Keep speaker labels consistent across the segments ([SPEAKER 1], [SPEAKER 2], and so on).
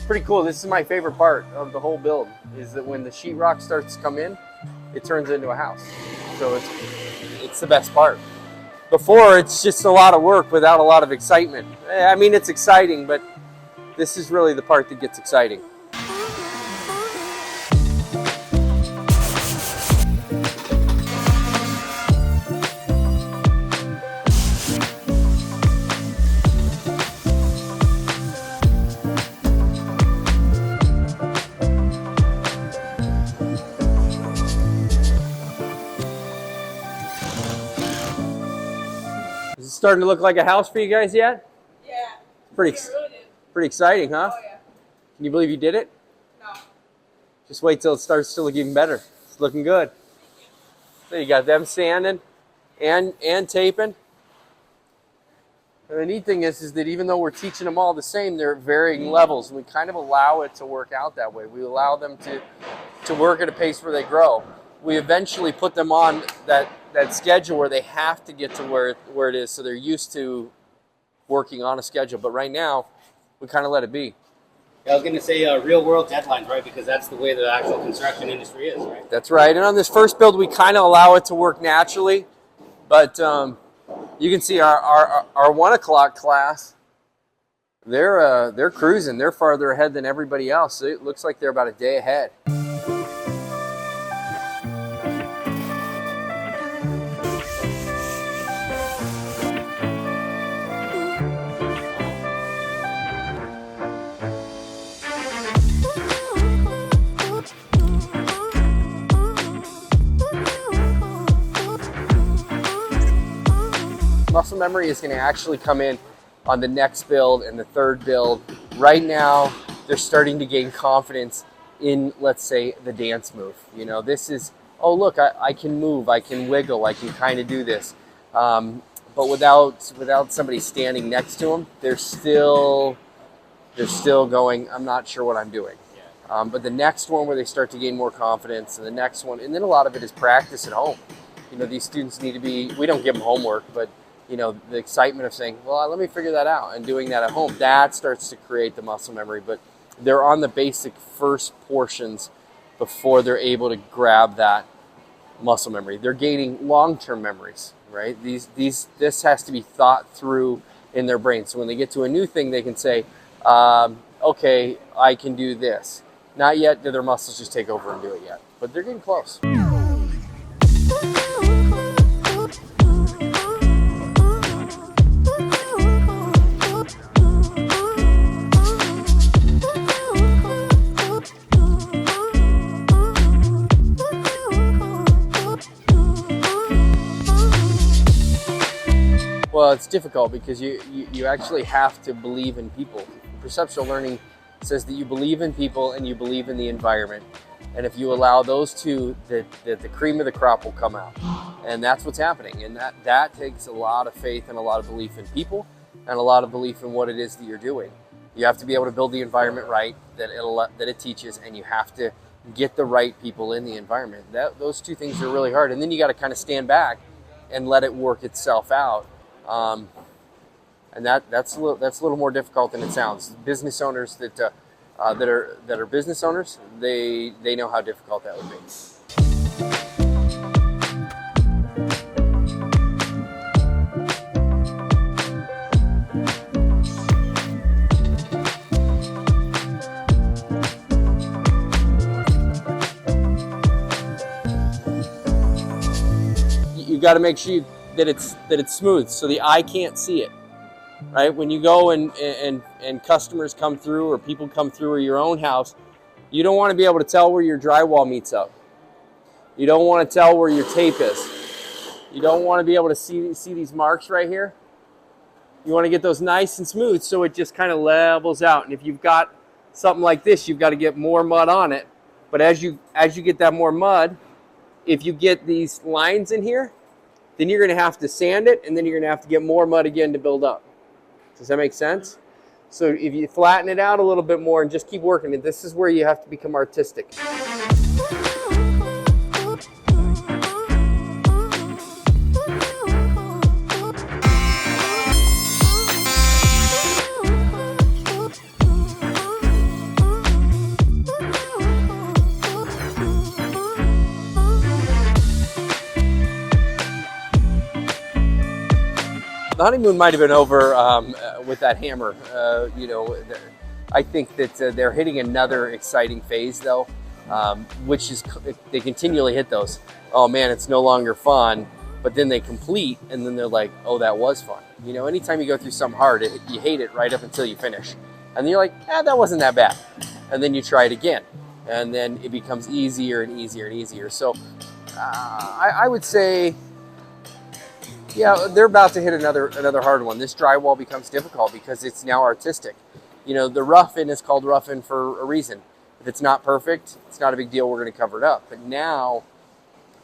[SPEAKER 1] Pretty cool. This is my favorite part of the whole build, is that when the sheetrock starts to come in, it turns into a house. So it's the best part. Before, it's just a lot of work without a lot of excitement. I mean, it's exciting, but this is really the part that gets exciting. Is it starting to look like a house for you guys yet?
[SPEAKER 2] Yeah.
[SPEAKER 1] Pretty exciting, huh?
[SPEAKER 2] Oh, yeah.
[SPEAKER 1] Can you believe you did it?
[SPEAKER 2] No.
[SPEAKER 1] Just wait till it starts to look even better. It's looking good. So you got them sanding and taping. And the neat thing is that even though we're teaching them all the same, they're at varying levels. We kind of allow it to work out that way. We allow them to work at a pace where they grow. We eventually put them on that schedule where they have to get to where it is, so they're used to working on a schedule. But right now, we kind of let it be.
[SPEAKER 3] I was going to say real world deadlines, right? Because that's the way the actual construction industry is, right?
[SPEAKER 1] That's right. And on this first build, we kind of allow it to work naturally. But you can see our 1 o'clock class, they're cruising. They're farther ahead than everybody else. So it looks like they're about a day ahead. Muscle memory is going to actually come in on the next build and the third build. Right now, they're starting to gain confidence in, let's say, the dance move. You know, this is, oh, look, I can move, I can wiggle, I can kind of do this. But without somebody standing next to them, they're still going, I'm not sure what I'm doing. But the next one where they start to gain more confidence, and the next one, and then a lot of it is practice at home. You know, these students need to be, we don't give them homework, but you know, the excitement of saying, well, let me figure that out, and doing that at home, that starts to create the muscle memory. But they're on the basic first portions before they're able to grab that muscle memory. They're gaining long-term memories, right? This has to be thought through in their brain. So when they get to a new thing, they can say, okay, I can do this. Not yet do their muscles just take over and do it yet, but they're getting close. Well, it's difficult because you actually have to believe in people. Perceptual learning says that you believe in people and you believe in the environment. And if you allow those two, the cream of the crop will come out. And that's what's happening. And that takes a lot of faith and a lot of belief in people and a lot of belief in what it is that you're doing. You have to be able to build the environment right that it teaches, and you have to get the right people in the environment. Those two things are really hard. And then you got to kind of stand back and let it work itself out. And that's a little more difficult than it sounds. Business owners that are business owners, they know how difficult that would be. You got to make sure that it's smooth, so the eye can't see it. Right? When you go and customers come through, or people come through, or your own house, You don't want to be able to tell where your drywall meets up. You don't want to tell where your tape is. You don't want to be able to see these marks right here. You want to get those nice and smooth so it just kind of levels out. And if you've got something like this, you've got to get more mud on it. But as you get that more mud, if you get these lines in here, then you're going to have to sand it, and then you're going to have to get more mud again to build up. Does that make sense? So if you flatten it out a little bit more and just keep working it, this is where you have to become artistic. The honeymoon might have been over with that hammer. You know, I think that they're hitting another exciting phase, though, which is they continually hit those. Oh man, it's no longer fun, but then they complete, and then they're like, oh, that was fun. You know, anytime you go through something hard, you hate it right up until you finish, and then you're like, that wasn't that bad, and then you try it again, and then it becomes easier and easier and easier. So I would say, yeah, they're about to hit another hard one. This drywall becomes difficult because it's now artistic. You know, the rough-in is called rough-in for a reason. If it's not perfect, it's not a big deal. We're going to cover it up. But now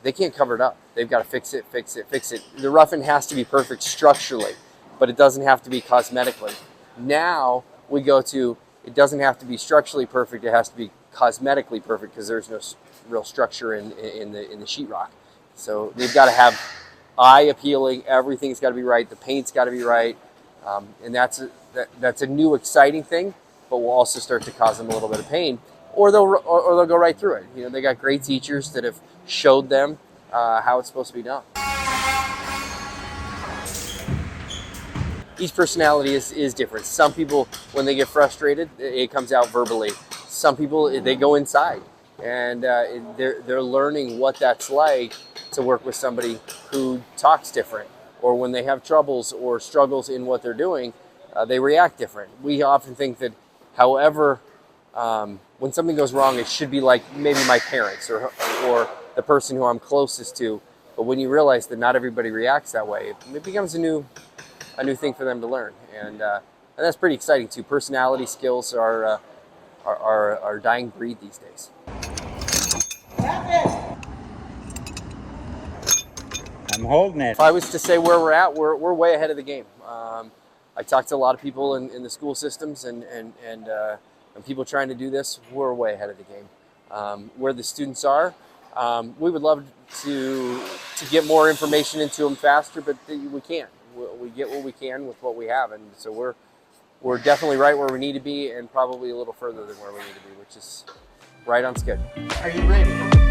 [SPEAKER 1] they can't cover it up. They've got to fix it, fix it, fix it. The rough-in has to be perfect structurally, but it doesn't have to be cosmetically. Now we go to, it doesn't have to be structurally perfect. It has to be cosmetically perfect because there's no real structure in the sheetrock. So they've got to have eye appealing. Everything's got to be right. The paint's got to be right, and that's a new exciting thing. But will also start to cause them a little bit of pain, or they'll go right through it. You know, they got great teachers that have showed them how it's supposed to be done. Each personality is different. Some people, when they get frustrated, it comes out verbally. Some people, they go inside, and they're learning what that's like to work with somebody who talks different, or when they have troubles or struggles in what they're doing, they react different. We often think that, however, when something goes wrong, it should be like maybe my parents or the person who I'm closest to. But when you realize that not everybody reacts that way, it becomes a new thing for them to learn, and that's pretty exciting too. Personality skills are a dying breed these days.
[SPEAKER 2] I'm holding it.
[SPEAKER 1] If I was to say where we're at, we're way ahead of the game. I talked to a lot of people in the school systems and people trying to do this. We're way ahead of the game. Where the students are, we would love to get more information into them faster, but we can't. We get what we can with what we have, and so we're definitely right where we need to be, and probably a little further than where we need to be, which is right on schedule.
[SPEAKER 4] Are you ready?